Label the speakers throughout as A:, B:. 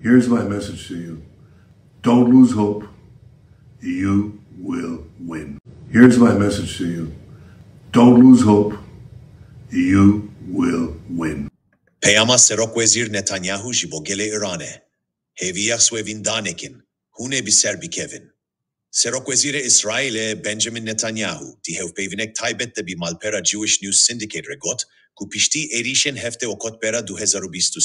A: Here's my message to you. Don't lose hope. You will win. Here's my message to you. Don't lose hope. You will win.
B: Peyama Serokwezir Netanyahu jibogele Irane. Heviya swevin danekin. Hune biser bikevin. Serokwezire İsrail'e Benjamin Netanyahu di hevpevinek taybette bi malpera Jewish News Syndicate regot ku pişti erişen hefte okotpera 2023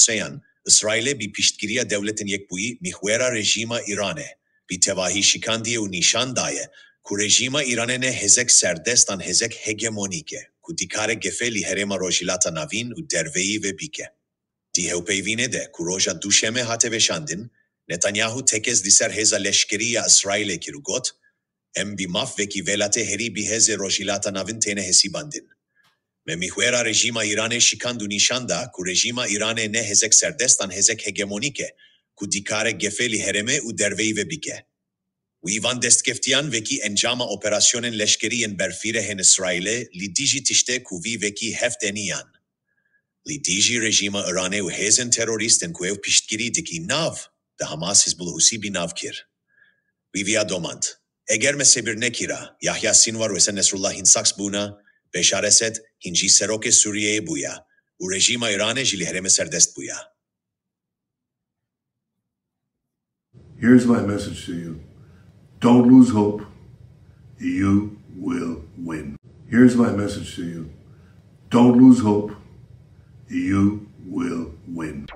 B: İsrail'e bi piştgiriya devletin yekbuyi mihwera rejima İran'e bi tevahi şikandiye u nişan daye ku rejima İran'e hezek serdestan hezek hegemonike ku dikare gefeli herema rojilata navin u derveyi ve bike. Di hevpevine de ku roja duşeme hateveşandin Netanyahu tekez diser heza leşkeriya İsrail'e kirugot, em bi maf veki velate heri bi heze rojilata navin tene hesibandin. Me mihwera rejima İran'e şikandu nişanda ku rejima İran'e ne hezek serdestan hezek hegemonike, ku dikare gefeli hereme u derveyi ve bike. U ivan destgeftiyan veki encama operasyonen leşkeriyen berfire hen İsrail'e lidiji tişte ku vi veki hefteniyan. Lidiji rejima İran'e u hezen teröristen ku ev piştgiri diki nav, da Hamas Hizbullah Husi navkir. Vivia domant. Eger mesebir nekira, Yahya Sinvar ve sen Nesrullah hinsaks buna, beşareset hinci seroke Suriye'ye buya, u rejima İran'e jili hereme serdest buya.
A: Here's my message to you. Don't lose hope. You will win. Here's my message to you. Don't lose hope. You will win.